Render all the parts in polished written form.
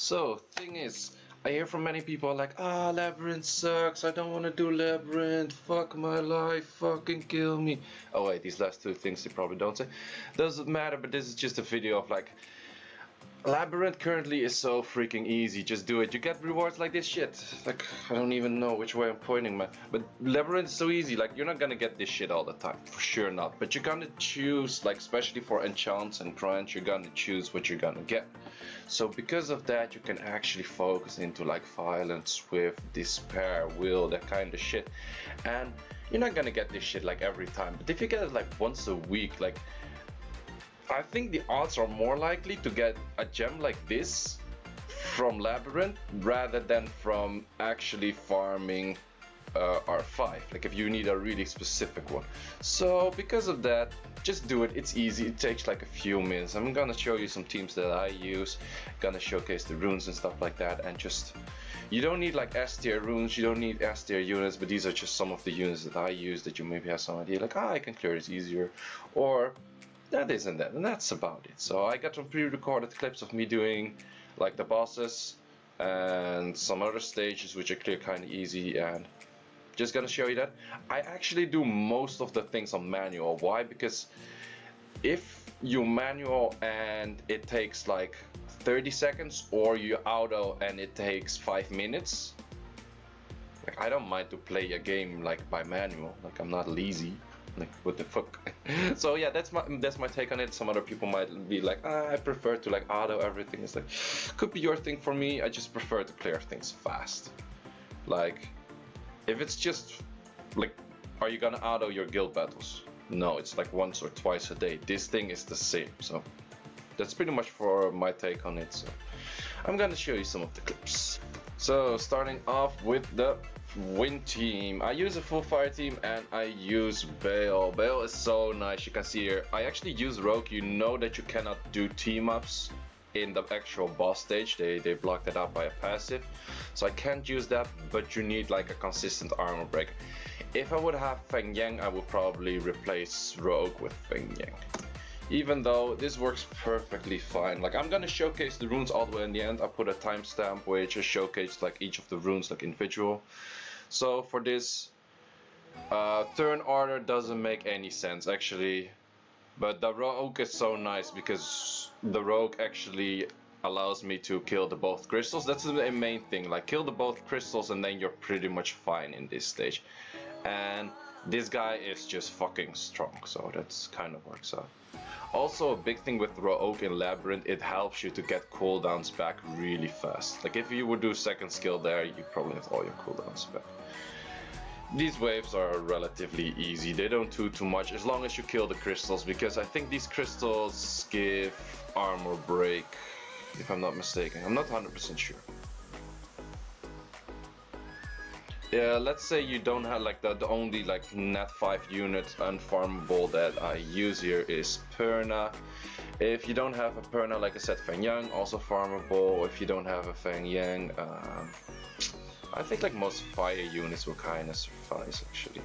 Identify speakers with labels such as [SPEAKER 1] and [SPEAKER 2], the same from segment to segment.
[SPEAKER 1] So, thing is, I hear from many people like, Labyrinth sucks, I don't want to do Labyrinth, fuck my life, fucking kill me. Oh wait, these last two things they probably don't say. Doesn't matter, but this is just a video of like, Labyrinth currently is so freaking easy, just do it. You get rewards like this shit. Like, I don't even know which way I'm pointing, man. But Labyrinth is so easy, like, you're not gonna get this shit all the time. For sure not. But you're gonna choose, like, especially for enchants and crunch, you're gonna choose what you're gonna get. So because of that, you can actually focus into, like, violence, swift, despair, will, that kind of shit. And you're not gonna get this shit, like, every time. But if you get it, like, once a week, like, I think the odds are more likely to get a gem like this from Labyrinth rather than from actually farming R5, like if you need a really specific one. So because of that, just do it. It's easy. It takes like a few minutes. I'm gonna show you some teams that I use, gonna showcase the runes and stuff like that, and just, you don't need like S tier runes, you don't need S tier units, but these are just some of the units that I use that you maybe have some idea like, I can clear this easier, or that isn't that, and that's about it. So I got some pre-recorded clips of me doing like the bosses and some other stages which are clear kind of easy, and just gonna show you that. I actually do most of the things on manual. Why? Because if you manual and it takes like 30 seconds, or you auto and it takes 5 minutes, like I don't mind to play a game like by manual. Like I'm not lazy. Like what the fuck. So yeah, that's my take on it. Some other people might be like, I prefer to like auto everything. It's like, could be your thing. For me, I just prefer to clear things fast. Like if it's just like, are you gonna auto your guild battles? No, it's like once or twice a day. This thing is the same. So that's pretty much for my take on it. So I'm gonna show you some of the clips. So starting off with the win team, I use a full fire team and I use Bale. Bale is so nice. You can see here I actually use Rogue. You know that you cannot do team ups in the actual boss stage. They block that out by a passive, so I can't use that, but you need like a consistent armor break. If I would have Feng Yang, I would probably replace Rogue with Feng Yang, even though this works perfectly fine. Like I'm gonna showcase the runes all the way in the end. I put a timestamp where it just showcased like each of the runes like individual. So for this turn order doesn't make any sense actually, but the Rogue is so nice because the Rogue actually allows me to kill the both crystals. That's the main thing, like kill the both crystals and then you're pretty much fine in this stage. And this guy is just fucking strong, so that's kind of works out. Also a big thing with Rogue in Labyrinth, it helps you to get cooldowns back really fast. Like if you would do second skill there, you probably have all your cooldowns back. These waves are relatively easy, they don't do too much as long as you kill the crystals, because I think these crystals give armor break, if I'm not mistaken. I'm not 100% sure. Yeah, let's say you don't have like the only like nat 5 unit unfarmable that I use here is Perna. If you don't have a Perna, like I said, Feng Yang also farmable. If you don't have a Feng Yang, I think like most fire units will kind of suffice actually.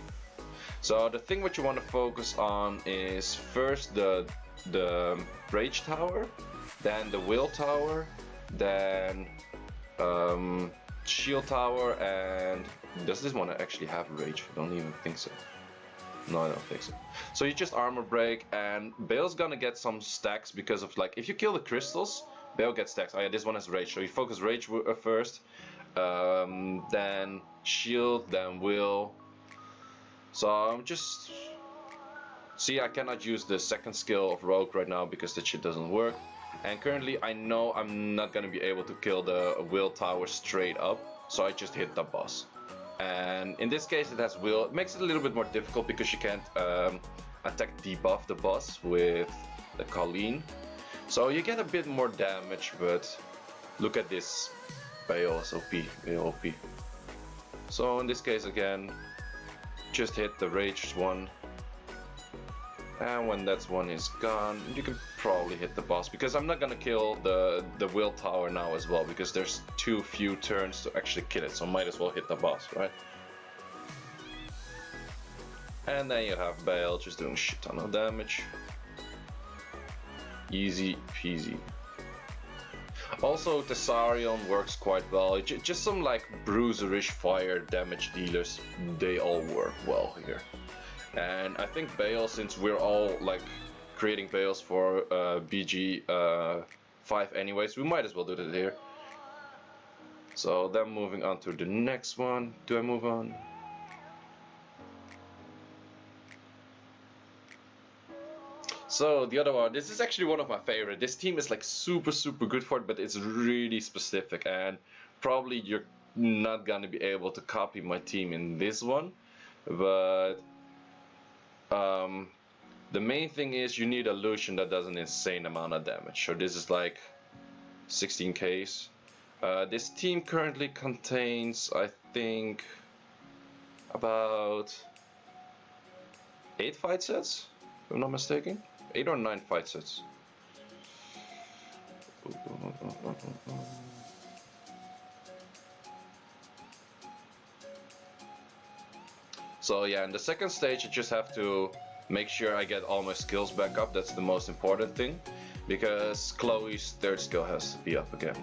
[SPEAKER 1] So the thing what you want to focus on is first the Rage Tower, then the Will Tower, then Shield Tower, and does this one actually have Rage? I don't even think so. No, I don't think so. So you just armor break, and Bale's gonna get some stacks because of like, if you kill the crystals, Bale gets stacks. Oh yeah, this one has Rage, so you focus Rage first, then Shield, then Will. So I'm just... See, I cannot use the second skill of Rogue right now because that shit doesn't work. And currently I know I'm not gonna be able to kill the Will Tower straight up, so I just hit the boss. And in this case it has Will. It makes it a little bit more difficult because you can't attack debuff the boss with the Colleen. So you get a bit more damage, but look at this. Bale is OP, Bale OP. So in this case again, just hit the Raged one. And when that one is gone, you can probably hit the boss, because I'm not gonna kill the Will Tower now as well, because there's too few turns to actually kill it, so might as well hit the boss, right? And then you have Bale just doing shit ton of damage. Easy peasy. Also, Thessarion works quite well. Just some like bruiserish fire damage dealers, they all work well here. And I think Bale, since we're all like creating Bales for BG 5 anyways, we might as well do it here. So then moving on to the next one. Do I move on? So the other one, this is actually one of my favorite. This team is like super good for it, but it's really specific, and probably you're not gonna be able to copy my team in this one. But the main thing is you need a Lucian that does an insane amount of damage. So this is like 16Ks. This team currently contains, I think, about 8 fight sets, if I'm not mistaken. 8 or 9 fight sets. So yeah, in the second stage, I just have to make sure I get all my skills back up. That's the most important thing, because Chloe's third skill has to be up again.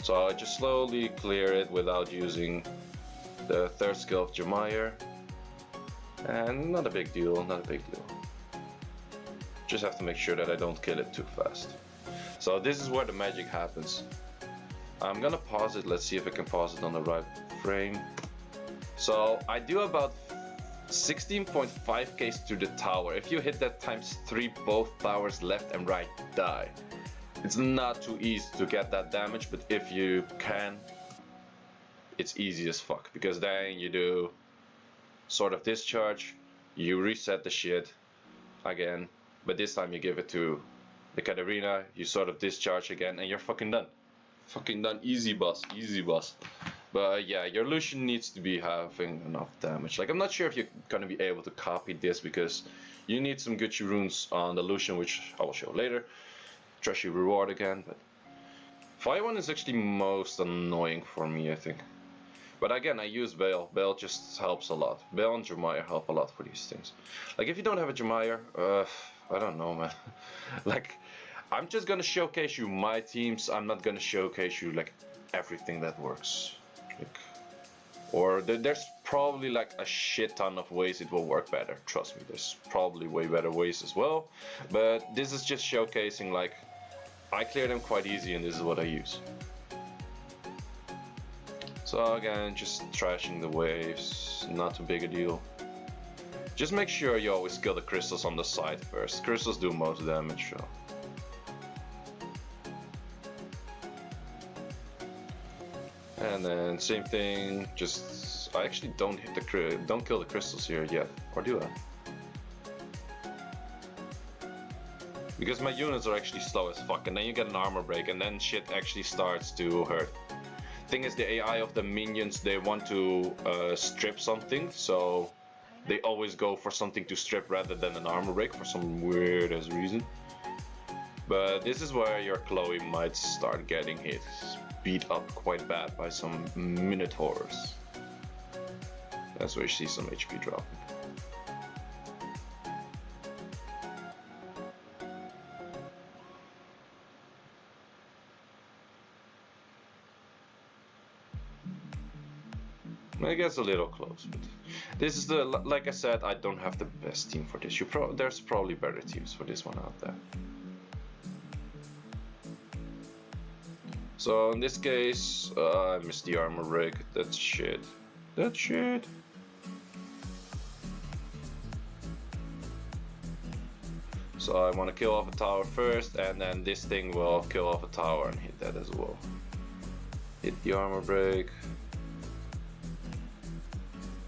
[SPEAKER 1] So I just slowly clear it without using the third skill of Jemire. And not a big deal, not a big deal. Just have to make sure that I don't kill it too fast. So this is where the magic happens. I'm gonna pause it, let's see if I can pause it on the right frame. So I do about 16.5k to the tower. If you hit that times 3, both towers left and right die. It's not too easy to get that damage, but if you can, it's easy as fuck, because then you do sort of discharge, you reset the shit again, but this time you give it to the Katarina, you sort of discharge again, and you're fucking done. Fucking done. Easy boss, easy boss. But yeah, your Lucian needs to be having enough damage. Like, I'm not sure if you're gonna be able to copy this, because you need some good runes on the Lucian, which I will show later. Trashy reward again, but Fire one is actually most annoying for me, I think. But again, I use Bale. Bale just helps a lot. Bale and Jemire help a lot for these things. Like, if you don't have a Jemire, I don't know, man. Like, I'm just gonna showcase you my teams. I'm not gonna showcase you like everything that works. Like, or there's probably like a shit ton of ways it will work better. Trust me, there's probably way better ways as well. But this is just showcasing, like, I clear them quite easy, and this is what I use. So again, just trashing the waves, not too big a deal. Just make sure you always kill the crystals on the side first. Crystals do most damage, so. And then same thing, just I actually don't kill the crystals here yet, or do I? Because my units are actually slow as fuck, and then you get an armor break, and then shit actually starts to hurt. Thing is, the AI of the minions, they want to strip something, so they always go for something to strip rather than an armor break for some weird ass reason. But this is where your Chloe might start getting hit, beat up quite bad by some minotaurs. That's where you see some HP dropping. I guess a little close, but this is the, like I said, I don't have the best team for this. There's probably better teams for this one out there. So in this case, I missed the armor break. That's shit. That's shit. So I want to kill off a tower first, and then this thing will kill off a tower and hit that as well. Hit the armor break.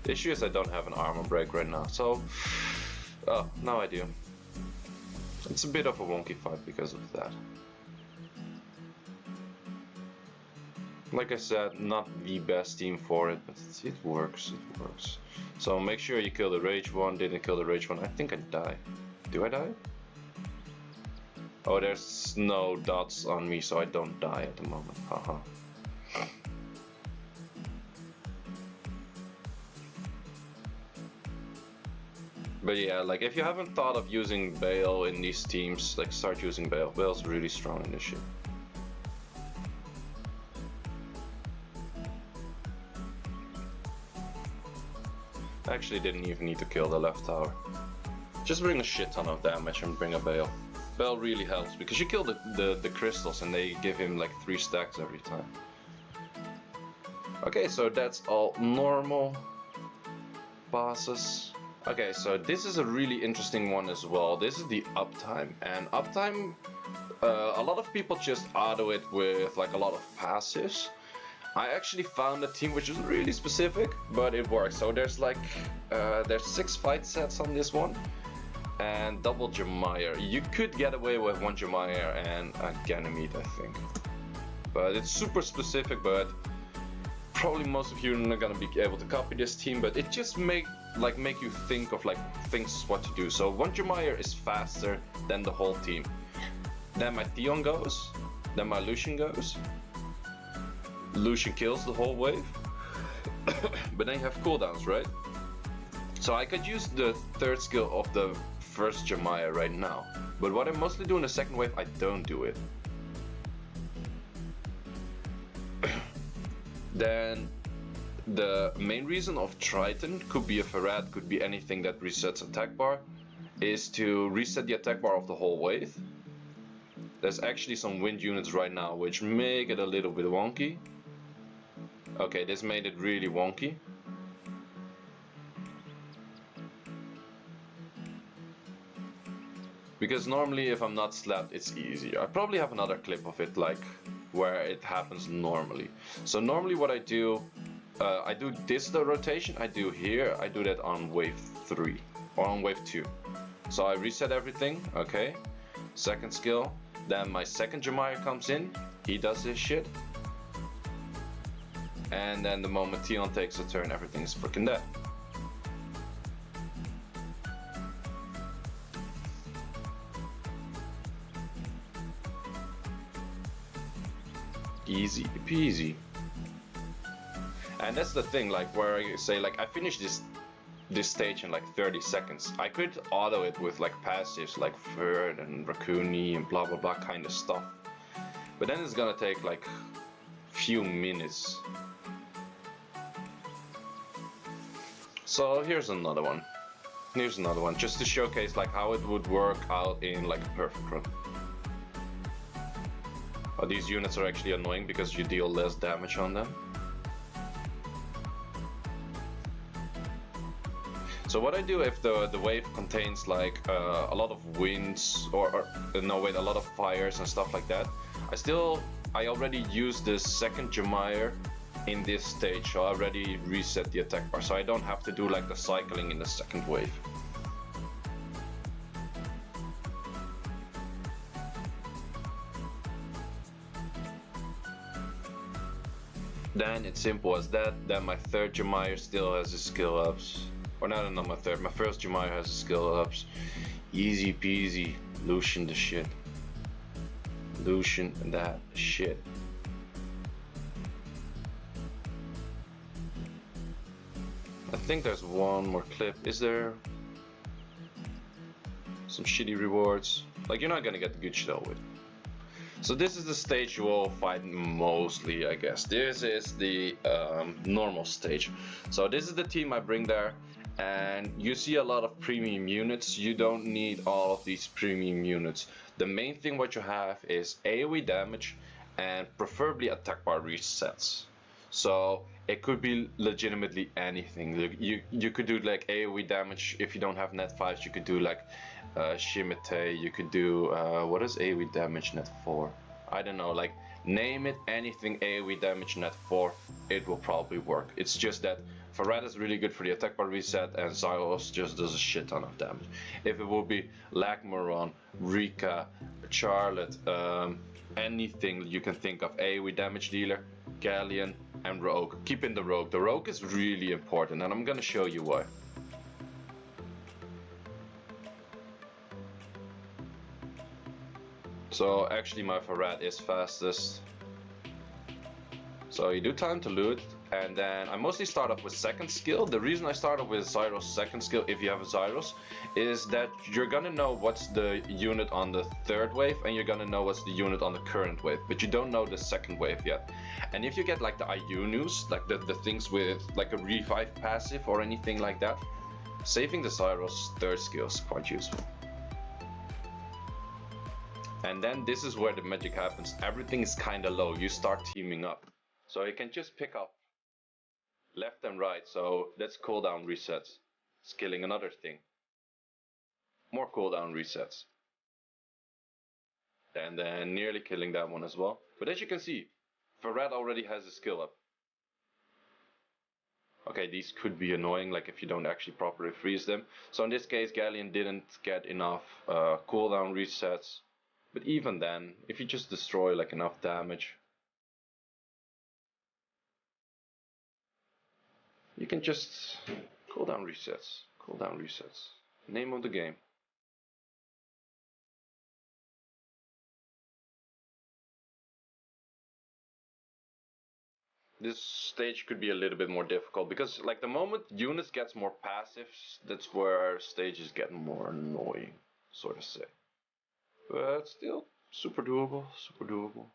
[SPEAKER 1] The issue is I don't have an armor break right now, so oh, now I do. It's a bit of a wonky fight because of that. Like I said, not the best team for it, but it works, it works. So make sure you kill the rage one. Didn't kill the rage one. I think I die. Do I die? Oh, there's no dots on me, so I don't die at the moment. Haha. But yeah, like, if you haven't thought of using Bale in these teams, like, start using Bale. Bale's really strong in this shit. Actually didn't even need to kill the left tower. Just bring a shit ton of damage and bring a Bale. Bale really helps because you kill the crystals and they give him like 3 stacks every time. Okay, so that's all normal bosses. Okay, so this is a really interesting one as well. This is the uptime, and uptime, a lot of people just auto it with like a lot of passives. I actually found a team which is really specific, but it works. So there's like, there's 6 fight sets on this one, and double Jemire. You could get away with 1 Jemire and a Ganymede, I think. But it's super specific, but probably most of you are not gonna be able to copy this team, but it just make you think of like things what to do. So 1 Jemire is faster than the whole team. Then my Theon goes, then my Lucian goes. Lucian kills the whole wave. But then you have cooldowns, right? So I could use the 3rd skill of the 1st Jemire right now. But what I mostly do in the 2nd wave, I don't do it. Then the main reason of Triton, could be a Farad, could be anything that resets attack bar, is to reset the attack bar of the whole wave. There's actually some wind units right now which make it a little bit wonky. Okay, this made it really wonky. Because normally if I'm not slapped, it's easier. I probably have another clip of it, like where it happens normally. So normally what I do this the rotation I do here, I do that on wave 3 or on wave 2. So I reset everything, okay. 2nd skill, then my 2nd Jemire comes in, he does his shit. And then the moment Theon takes a turn, everything is freaking dead. Easy peasy. And that's the thing, like where I say like I finished this stage in like 30 seconds. I could auto it with like passives like Ferd and Raccoony and blah blah blah kind of stuff. But then it's gonna take like few minutes. So here's another one. Here's another one, just to showcase like how it would work out in like a perfect run. Oh, these units are actually annoying because you deal less damage on them. So what I do if the wave contains like a lot of winds or no wait, a lot of fires and stuff like that, I already use the 2nd Jemire in this stage, so I already reset the attack bar, so I don't have to do like the cycling in the 2nd wave. Then it's simple as that. Then my 3rd Jemire still has his skill ups. Or no, not my 3rd. My 1st Jemire has his skill ups. Easy peasy. Lucian the shit. Lucian that shit. I think there's one more clip. Is there? Some shitty rewards. Like, you're not gonna get the good shit out with. So this is the stage you will fight mostly, I guess. This is the normal stage. So this is the team I bring there, and you see a lot of premium units. You don't need all of these premium units. The main thing what you have is AoE damage and preferably attack bar resets. So it could be legitimately anything. You could do like AoE damage if you don't have net 5s. You could do like Shimite, you could do what is AoE damage net 4? I don't know, like name it, anything AoE damage net 4, it will probably work. It's just that Farad is really good for the attack bar reset and Zylos just does a shit ton of damage. If it would be Lagmaron, Rika, Charlotte, anything you can think of, AoE damage dealer, Galleon and Rogue. Keep in the Rogue. The Rogue is really important and I'm gonna show you why. So actually my Farad is fastest. So you do time to loot And then I mostly start off with second skill. The reason I start off with Zyros second skill, if you have a Zyros, is that you're gonna know what's the unit on the third wave, and you're gonna know what's the unit on the current wave, but you don't know the second wave yet. And if you get like the Iounus, like the things with like a revive passive or anything like that, saving the Zyros third skill is quite useful. And then this is where the magic happens. Everything is kinda low, you start teaming up. So you can just pick up left and right, so that's cooldown resets. Skilling another thing. More cooldown resets. And then nearly killing that one as well. But as you can see, Ferret already has a skill up. Okay, these could be annoying, like if you don't actually properly freeze them. So in this case, Galleon didn't get enough cooldown resets. But even then, if you just destroy like enough damage, you can just cooldown resets. Cooldown resets. Name of the game. This stage could be a little bit more difficult because like the moment units gets more passives, that's where stages get more annoying, sort of say. But still, super doable, super doable.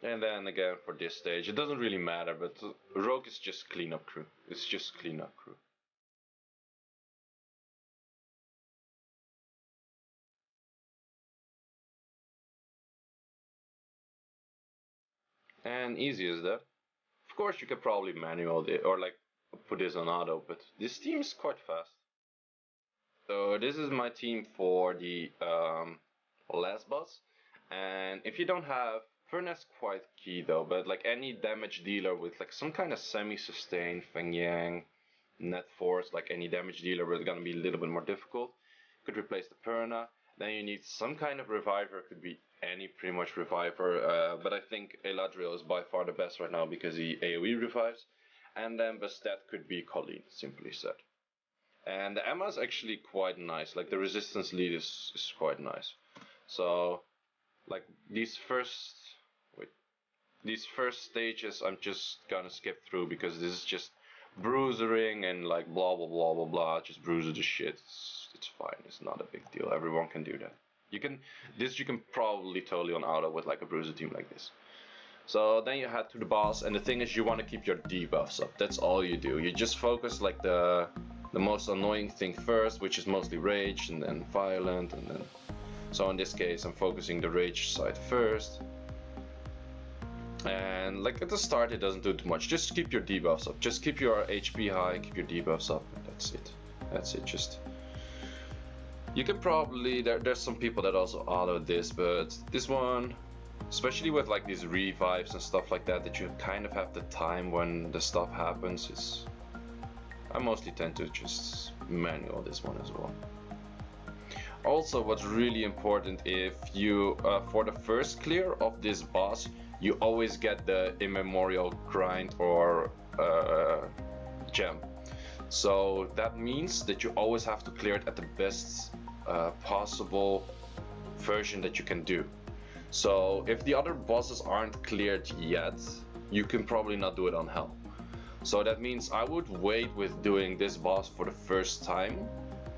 [SPEAKER 1] And then again for this stage, it doesn't really matter, but Rogue is just cleanup crew. It's just cleanup crew. And easy as that. Of course you could probably manual it or like put this on auto, but this team is quite fast. So this is my team for the last boss. And if you don't have Furnace quite key though, but like any damage dealer with like some kind of semi-sustain, Feng Yang, Net Force, like any damage dealer was gonna be a little bit more difficult. Could replace the Perna. Then you need some kind of reviver, could be any pretty much reviver, but I think Eladriel is by far the best right now because he AoE revives. And then Bastet could be Colleen, simply said. And the Emma is actually quite nice, like the resistance lead is quite nice. So, like these first stages I'm just gonna skip through because this is just bruisering and like blah blah blah blah blah, just bruiser the shit. It's fine, it's not a big deal, everyone can do that. You can probably totally on auto with like a bruiser team like this. So then you head to the boss, and the thing is you want to keep your debuffs up. That's all you do. You just focus like the most annoying thing first, which is mostly rage, and then violent, and then. So in this case, I'm focusing the rage side first. And like at the start, it doesn't do too much. Just keep your debuffs up. Just keep your HP high, keep your debuffs up. And that's it. That's it. Just. You can probably there's some people that also auto this, but this one. Especially with like these revives and stuff like that you kind of have the time when the stuff happens. I mostly tend to just manual this one as well. Also, what's really important, if you for the first clear of this boss, you always get the immemorial grind or gem. So that means that you always have to clear it at the best possible version that you can do. So if the other bosses aren't cleared yet, you can probably not do it on Hell. So that means I would wait with doing this boss for the first time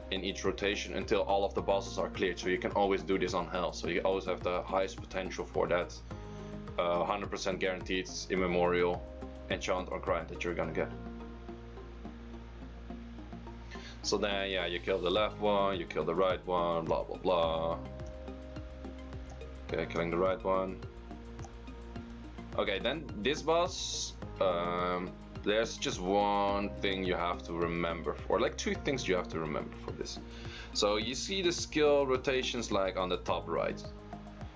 [SPEAKER 1] in each rotation until all of the bosses are cleared. So you can always do this on Hell. So you always have the highest potential for that 100% guaranteed immemorial enchant or grind that you're gonna get. So then yeah, you kill the left one, you kill the right one, blah blah blah. Okay, killing the right one. Okay, then this boss, there's just one thing you have to remember for, like two things you have to remember for this. So you see the skill rotations like on the top right.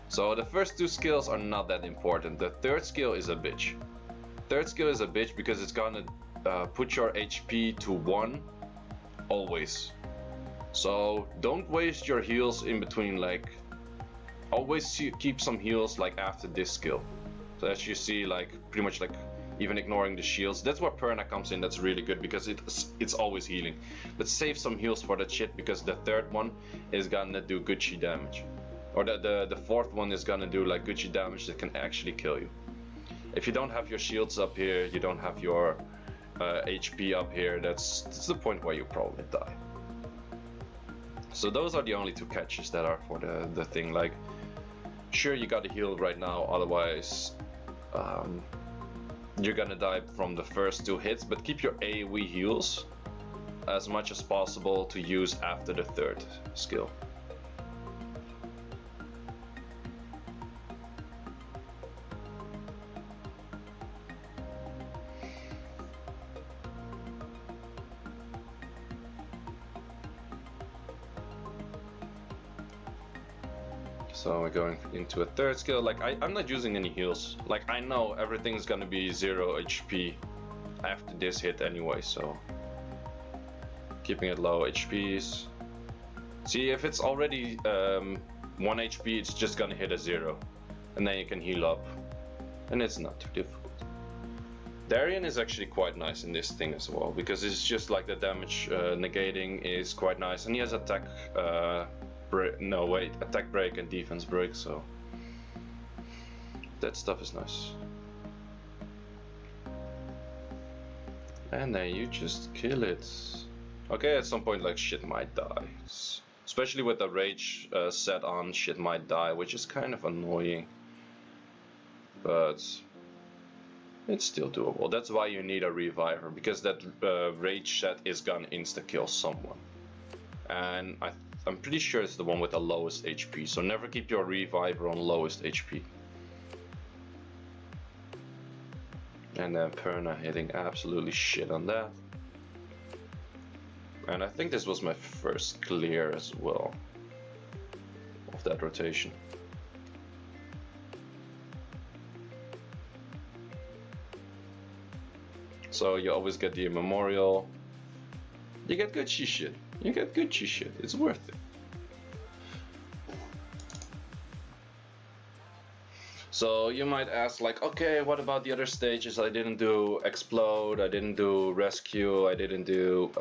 [SPEAKER 1] So the first two skills are not that important. The third skill is a bitch. Third skill is a bitch because it's gonna put your HP to 1 always. So don't waste your heals in between, like always keep some heals like after this skill. So as you see, like pretty much like even ignoring the shields. That's where Perna comes in. That's really good because it's always healing. But save some heals for that shit, because the third one is gonna do Gucci damage. Or the fourth one is gonna do like Gucci damage that can actually kill you. If you don't have your shields up here, you don't have your HP up here, that's the point where you probably die. So those are the only two catches that are for the thing. Like, sure, you gotta heal right now, otherwise you're gonna die from the first two hits, but keep your AoE heals as much as possible to use after the third skill. So we're going into a third skill. Like, I'm not using any heals. Like, I know everything's gonna be 0 HP after this hit anyway, so keeping it low HPs. See, if it's already 1 HP, it's just gonna hit a 0, and then you can heal up, and it's not too difficult. Darien is actually quite nice in this thing as well, because it's just like the damage negating is quite nice, and he has attack attack break and defense break, so that stuff is nice. And then you just kill it. Okay, at some point, like, shit might die. Especially with the rage set on, shit might die, which is kind of annoying. But it's still doable. That's why you need a reviver, because that rage set is gonna insta-kill someone. And I'm pretty sure it's the one with the lowest HP, so never keep your reviver on lowest HP. And then Perna hitting absolutely shit on that. And I think this was my first clear as well of that rotation. So you always get the memorial. You get good shit. You get good shit. It's worth it. So you might ask, like, okay, what about the other stages? I didn't do explode, I didn't do rescue, I didn't do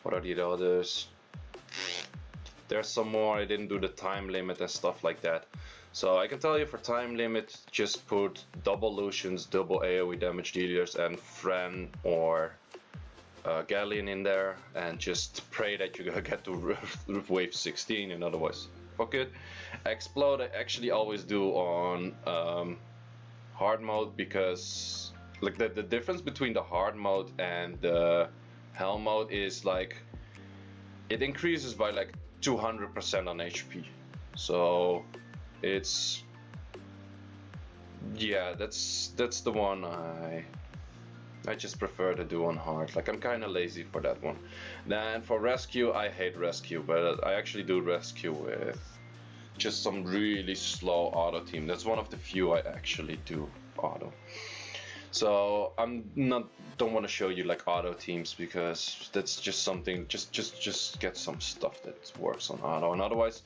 [SPEAKER 1] what are the others? There's some more. I didn't do the time limit and stuff like that. So I can tell you, for time limit, just put double Lucians, double AoE damage dealers, and Fran or Galleon in there, and just pray that you're gonna get to wave 16, and otherwise fuck it. Explode I actually always do on hard mode, because like the difference between the hard mode and the hell mode is like it increases by like 200% on HP. So it's, yeah, that's the one I just prefer to do on hard. Like, I'm kind of lazy for that one. Then for rescue, I hate rescue, but I actually do rescue with just some really slow auto team. That's one of the few I actually do auto. So don't want to show you like auto teams, because that's just something, just get some stuff that works on auto, and otherwise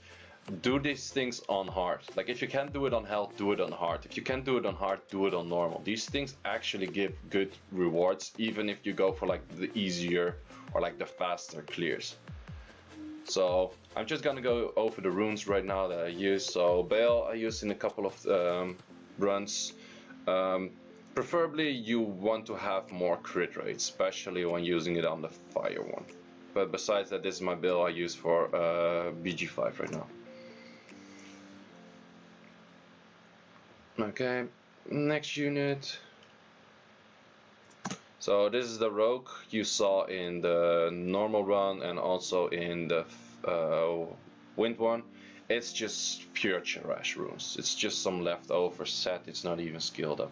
[SPEAKER 1] do these things on hard. Like, if you can't do it on health, do it on hard. If you can't do it on hard, do it on normal. These things actually give good rewards, even if you go for like the easier or like the faster clears. So I'm just gonna go over the runes right now that I use. So Baal I use in a couple of runs. Preferably you want to have more crit rate, especially when using it on the fire one. But besides that, this is my build I use for BG5 right now. Okay, next unit. So this is the rogue you saw in the normal run and also in the wind one. It's just pure trash runes. It's just some leftover set. It's not even skilled up.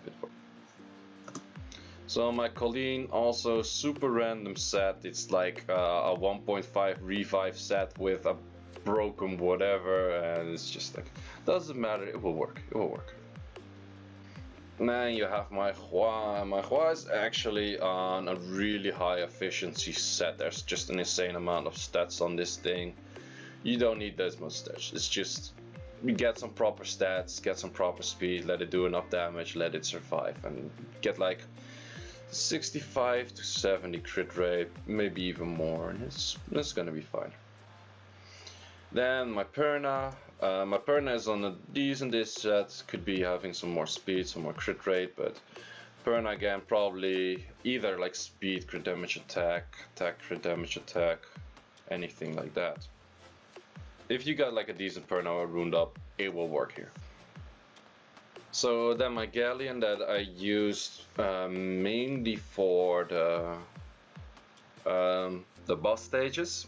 [SPEAKER 1] So my Colleen, also super random set. It's like a 1.5 revive set with a broken whatever, and it's just like, doesn't matter, it will work, it will work. Then you have my Hua. My Hua is actually on a really high efficiency set. There's just an insane amount of stats on this thing. You don't need that much stats. It's just get some proper stats, get some proper speed, let it do enough damage, let it survive, and get like 65 to 70 crit rate, maybe even more, and it's gonna be fine. Then my Perna. My Perna is on a decent-ish set, could be having some more speed, some more crit rate, but Perna again, probably either like speed, crit damage attack, crit damage attack, anything like that. If you got like a decent Perna runed up, it will work here. So then my Galleon that I used mainly for the boss stages.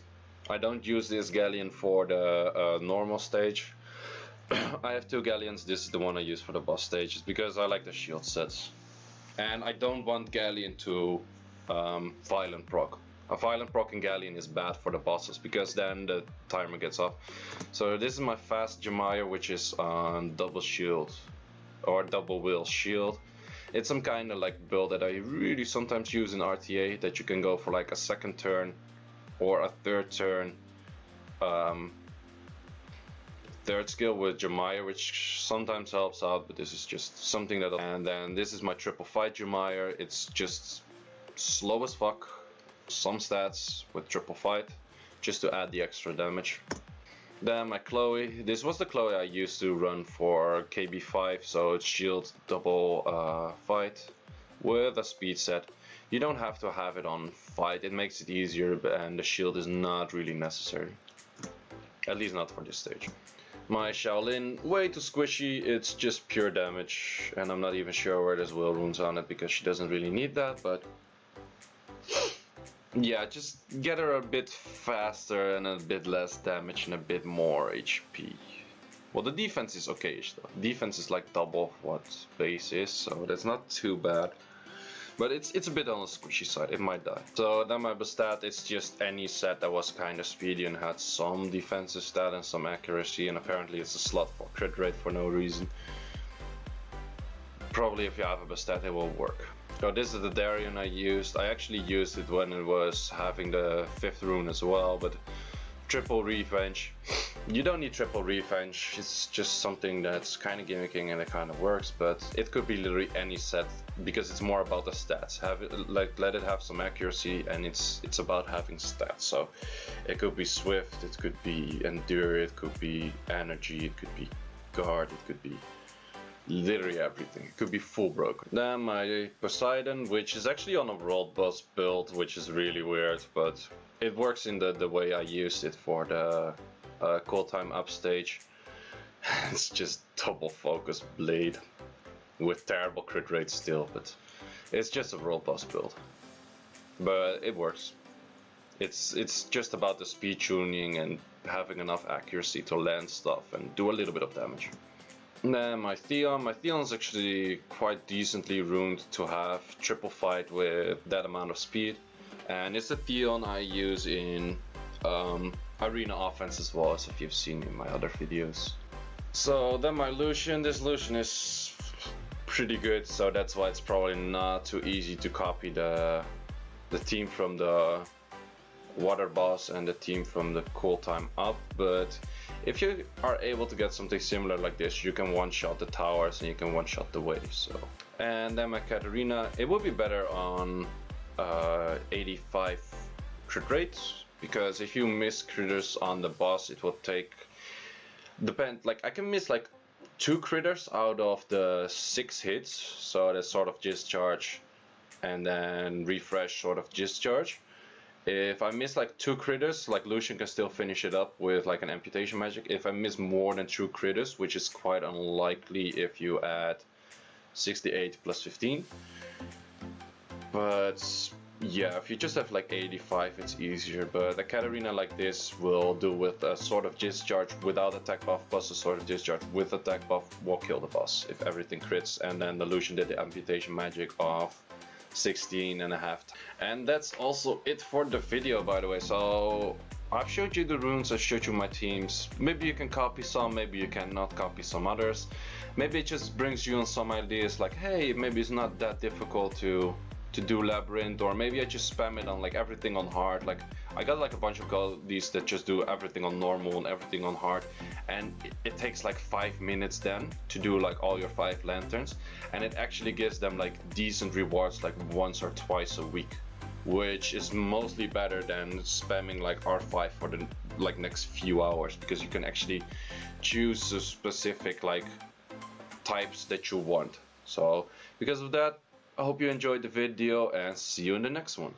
[SPEAKER 1] I don't use this Galleon for the normal stage. I have two Galleons. This is the one I use for the boss stages because I like the shield sets. And I don't want Galleon to violent proc. A violent proc in Galleon is bad for the bosses because then the timer gets off. So this is my fast Jemaya, which is on double shield or double will shield. It's some kind of like build that I really sometimes use in RTA, that you can go for like a second turn or a third turn third skill with Jemaya, which sometimes helps out, but this is just something that. And then this is my triple fight Jemaya. It's just slow as fuck, some stats with triple fight just to add the extra damage. Then my Chloe, this was the Chloe I used to run for KB5, so it's shield double fight with a speed set. You don't have to have it on fight, it makes it easier, and the shield is not really necessary. At least not for this stage. My Shaolin, way too squishy, it's just pure damage, and I'm not even sure where there's will runes on it because she doesn't really need that, but yeah, just get her a bit faster and a bit less damage and a bit more HP. Well, the defense is okay-ish though. Defense is like double what base is, so that's not too bad. But it's a bit on the squishy side, it might die. So then my stat, it's just any set that was kind of speedy and had some defensive stat and some accuracy, and apparently it's a slot for crit rate for no reason. Probably if you have a stat it will work. So this is the Darien I used. I actually used it when it was having the 5th rune as well, but triple revenge. You don't need triple revenge, it's just something that's kind of gimmicking and it kind of works, but it could be literally any set because it's more about the stats. Have it, like, let it have some accuracy, and it's about having stats. So it could be swift, it could be endure, it could be energy, it could be guard, it could be literally everything. It could be full broken. Then my Poseidon, which is actually on a world boss build, which is really weird, but it works in the way I used it for the call time up stage. It's just double focus blade with terrible crit rate still, but it's just a world boss build. But it works. It's just about the speed tuning and having enough accuracy to land stuff and do a little bit of damage. And then my Theon's actually quite decently ruined to have triple fight with that amount of speed. And it's a Theon I use in arena offense as well, as if you've seen in my other videos. So then my Lucian, this Lucian is pretty good, so that's why it's probably not too easy to copy the team from the water boss and the team from the cool time up, but if you are able to get something similar like this, you can one-shot the towers and you can one-shot the waves. So, and then my Katarina, it would be better on 85 crit rate, because if you miss critters on the boss, it will take, like I can miss like 2 critters out of the 6 hits, so that's sort of discharge and then refresh, sort of discharge. If I miss like 2 critters, like Lucian can still finish it up with like an amputation magic. If I miss more than 2 critters, which is quite unlikely if you add 68 plus 15, but yeah, if you just have like 85, it's easier. But a Katarina like this will do with a sort of discharge without attack buff plus a sort of discharge with attack buff will kill the boss if everything crits. And then the Lucian did the amputation magic of 16.5. And that's also it for the video, by the way. So I've showed you the runes, I showed you my teams. Maybe you can copy some, maybe you cannot copy some others. Maybe it just brings you on some ideas like, hey, maybe it's not that difficult to to do Labyrinth, or maybe I just spam it on like everything on hard. Like I got like a bunch of goalies that just do everything on normal and everything on hard, and it takes like 5 minutes then to do like all your 5 lanterns, and it actually gives them like decent rewards like once or twice a week, which is mostly better than spamming like R5 for the like next few hours, because you can actually choose a specific like types that you want. So because of that, I hope you enjoyed the video and see you in the next one.